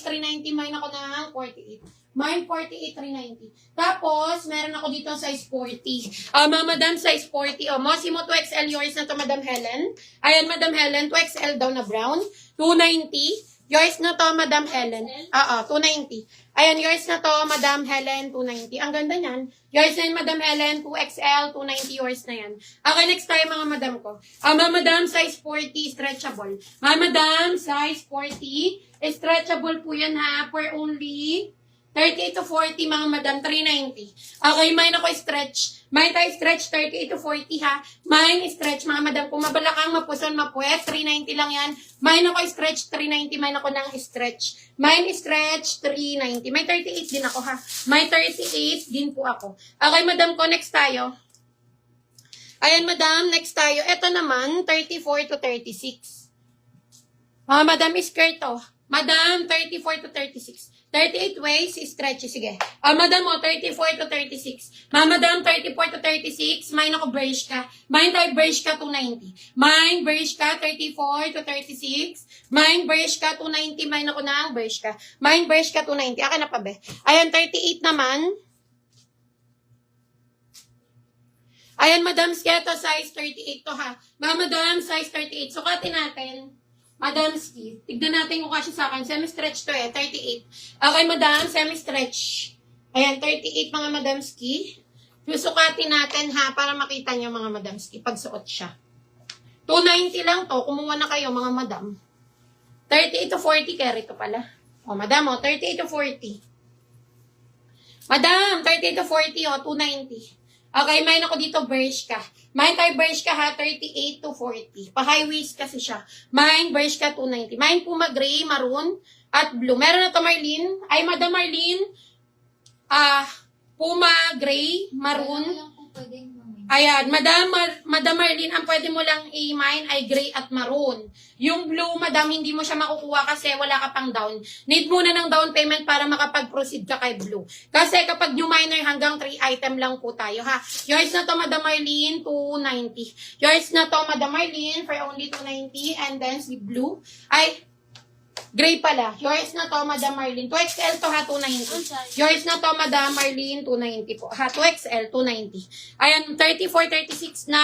390, mine ako ng 48. Mine 48, 390. Tapos, meron ako dito size 40. Mga madam, size 40. Mosimo 2XL, yours na to, Madam Helen. Ayan, Madam Helen, 2XL daw na brown. 290. Yours na to, Madam Helen. 290. Ayan, yours na to, Madam Helen, 290. Ang ganda niyan. Yours na yun, Madam Helen, 2XL, 290, yours na yan. Okay, next tayo, mga madam ko. Mga madam, size 40, stretchable. Mga madam, size 40, stretchable po yan ha, for only 38 to 40, mga madam, 390. Okay, mine ako stretch. Mine tayo stretch, 38 to 40 ha. Mine stretch, mga madam, kung mabalakang, mapuson, mapuwet, 390 lang yan. Mine ako stretch, 390. Mine ako ng stretch. Mine stretch, 390. May 38 din ako ha. May 38 din po ako. Okay, madam ko, next tayo. Ayan, madam, next tayo. Ito naman, 34 to 36. Madam, skirt to. Madam, 34 to 36. 38 waist, stretchy. Sige. Madam mo, 34 to 36. Madam, 34 to 36. Mine ako beige ka. Mine tayo beige ka, 290. Mine beige ka, 34 to 36. Mine beige ka, 290. Mine ako na beige ka. Mine beige ka, 290. Akin na pa, be. Ayan, 38 naman. Ayan, madam, sketo, size 38 to ha. Madam, size 38. Sukatin natin. Madam Ski, tignan natin kung kasi sa akin. Semi-stretch to 38. Okay, madam, semi-stretch. Ayan, 38 mga Madam Ski. Susukatin natin ha, para makita nyo mga Madam Ski, pag suot siya. 290 lang to, kumuha na kayo mga madam. 38 to 40, carry to pala. Madam, 38 to 40. Madam, 38 to 40, 290. Okay, mine ako dito, beige ka. Mine tayo beige ka ha, 38 to 40. Pa-high waist kasi siya. Mine beige ka, 290. Mine Puma gray, maroon, at blue. Meron na to, Marlene. Ay, Madam Marlene. Puma gray, maroon. Ayan, Madam Marlene, ang pwede mo lang i-mine ay gray at maroon. Yung blue, madam, hindi mo siya makukuha kasi wala ka pang down. Need muna ng down payment para makapag-proceed ka kay blue. Kasi kapag new miner, hanggang 3 item lang po tayo, ha? Yours na to, Madam Marlene, 290. Yours na to, Madam Marlene, for only 290. And then, si blue, ay, gray pala. Yours na to, Madam Marlene. 2XL to ha, 290. Yours na to, Madam Marlene, 290 po. Ha, 2XL, 290. Ayan, 34-36 na.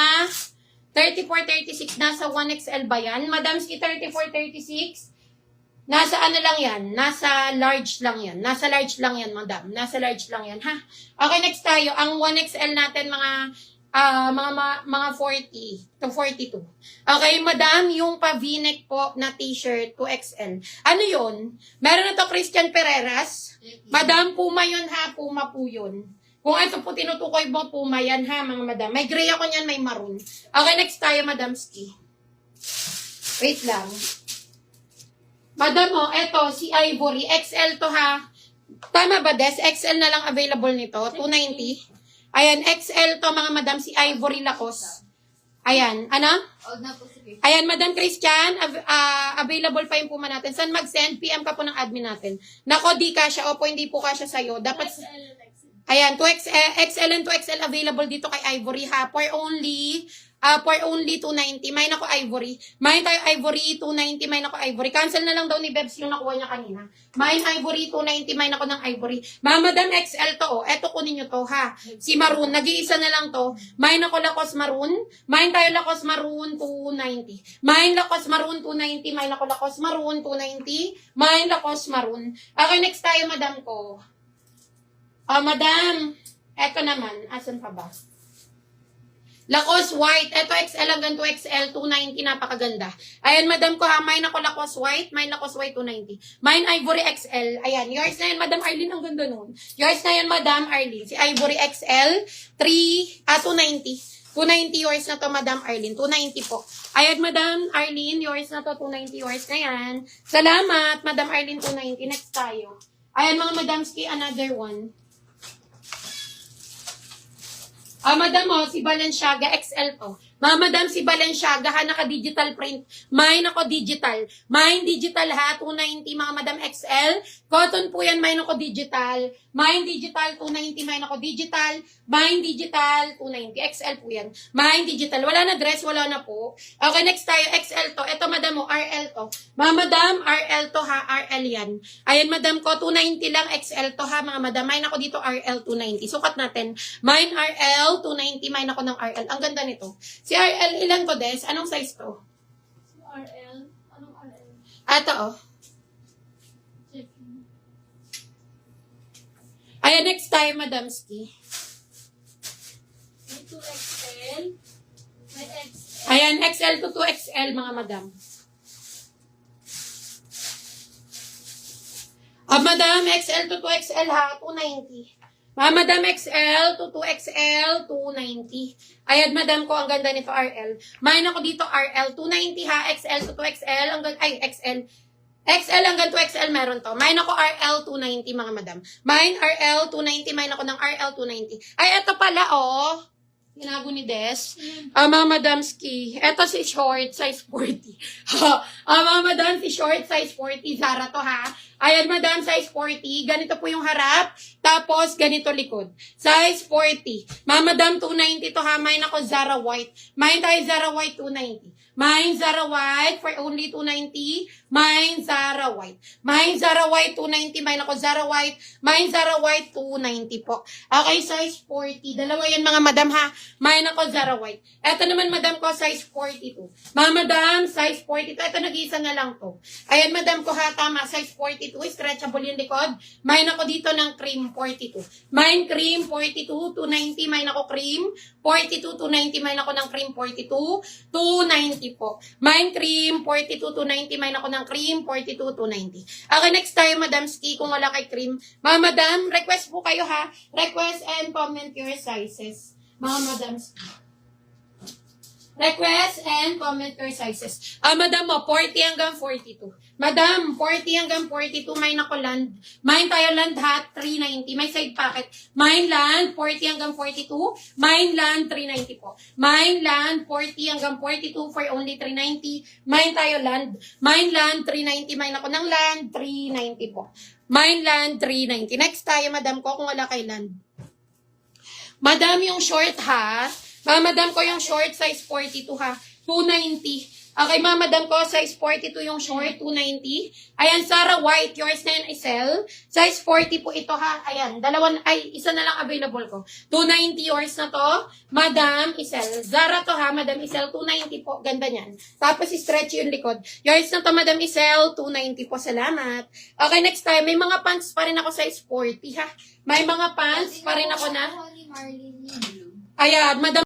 34-36 nasa 1XL ba yan? Madam Ski, 34-36. Nasa ano lang yan? Nasa large lang yan. Nasa large lang yan, madam. Nasa large lang yan, ha? Okay, next tayo. Ang 1XL natin, mga 40 to 42. Okay, madam, yung pa-v-neck po na t-shirt, 2XL. Ano yun? Meron na to Christian Pereras. Madam, Puma yun ha, Puma po yun. Kung ito po tinutukoy mo, Puma yan ha, mga madam. May gray ako niyan, may maroon. Okay, next tayo, Madam Ski. Wait lang. Madam mo, eto, si Ivory, XL to ha. Tama ba, Des? XL na lang available nito, 290. Ayan, XL to mga madam, si Ivory Lacos. Ayan, ano? Ayan, Madam Christian, available pa yung Puma natin. Saan mag-send? PM ka po ng admin natin. Nako, di kasya. Opo, hindi po kasya sa'yo. Dapat, ayan, 2XL and 2XL available dito kay Ivory ha. For only 290. Mine ako Ivory. Mine tayo Ivory, 290. Mine ako Ivory. Cancel na lang daw ni Bebs yung nakuha niya kanina. Mine Ivory, 290. Mine ako ng Ivory. Madam XL to, Eto kunin nyo to, ha. Si Maroon, nag-iisa na lang to. Mine ako Lacoste Maroon. Mine tayo Lacoste Maroon, 290. Mine Lacoste Maroon, 290. Mine ako Lacoste Maroon, 290. Mine Lacoste Maroon. Okay, next tayo, madam ko. Madam, eto naman. Asan pa ba? Lacoste white. Ito XL hanggang 2XL, 290. Napakaganda. Ayan, madam ko ha. Mine ako Lacoste white. Mine Lacoste white, 290. Mine Ivory XL. Ayan. Yours na yan, Madam Arlene. Ang ganda nun. Yours na yan, Madam Arlene. Si Ivory XL, 290. 290 yours na to, Madam Arlene. 290 po. Ayan, Madam Arlene. Yours na to, 290 yours na yan. Salamat, Madam Arlene, 290. Next tayo. Ayan, mga Madam Ski, another one. Madam mo, si Balenciaga XL to. Madam, si Balenciaga ha, naka-digital print. Mine ako digital. Mine digital ha, 290 mga madam XL. Cotton po yan, mine ako digital. Mine digital, 290, mine ako digital. Mine digital, 290. XL po yan. Mine digital. Wala na dress, wala na po. Okay, next tayo, XL to. Ito madam mo, RL to. Mga madam, RL to ha, RL yan. Ayan madam ko, 290 lang, XL to ha, mga madam. Mine ako dito, RL 290. Sukat natin. Mine RL 290, mine ako ng RL. Ang ganda nito. Si RL, ilan to, Des? Anong size to? Si RL? Anong RL? Ito, oh. Checking. Ayan, next tayo, Madam Ski. May 2XL. May XL. Ayan, XL to 2XL, mga madam. Madam, XL to 2XL ha, 290. Madam, XL to 2XL, 290. Ayan, madam ko, ang ganda nito, RL. Mine ako dito, RL, 290 ha, XL to 2XL, XL. XL hanggang 2XL meron to. Mine ako RL 290 mga madam. Mine RL 290, mine ako ng RL 290. Ay, eto pala oh. Ginago ni Des. Mga madam ski. Eto si short, size 40. Mga madam, si short, size 40. Zara to ha. Ayan madam, size 40. Ganito po yung harap. Tapos, ganito likod. Size 40. Mga madam, 290 to ha. Mine ako Zara White. Mine tayo Zara White, 290. Mine Zara White for only 290. Mine Zara White. Mine Zara White 290. Mine ako Zara White. Mine Zara White 290 po. Okay, size 40. Dalawa yan mga madam ha. Mine ako Zara White. Ito naman madam ko size 42. Mga madam, size 42. Ito nag-iisa na lang to. Ayan madam ko ha, tama. Size 42. Stretchable yung likod. Mine ako dito ng cream 42. Mine cream 42. 290. Mine ako cream 42. 290. Mine ako ng cream 42. 290 po. Mine cream 42. 290. Mine ako ng cream 42. 290. Okay, next tayo Madam Ski kung wala kay cream. Mga madam, request po kayo ha. Request and comment your sizes. Mga madam Ski. Request and comment your sizes. Madam mo, 40 hanggang 42. Madam, 40 hanggang 42, mine ako land. Mine tayo land ha, 390. May side packet. Mine land, 40 hanggang 42. Mine land, 390 po. Mine land, 40 hanggang 42 for only 390. Mine tayo land. Mine land, 390. Mine ako ng land, 390 po. Mine land, 390. Next tayo, madam ko, kung wala kay land. Madam, yung short ha. Madam ko yung short, size 42 ha. 290. Okay, madam ko, size 42 yung short, 290. Ayan, Zara White, yours na yan, Isel. Size 40 po ito ha. Ayan, isa na lang available ko. 290 yours na to. Madam Isel. Zara to ha, Madam Isel, 290 po. Ganda niyan. Tapos, stretch yung likod. Yours na to, Madam Isel, 290 po. Salamat. Okay, next time, may mga pants pa rin ako size 40 ha. May mga pants pa rin ako na. Ni Marlene ni Blue. Ayan, Madam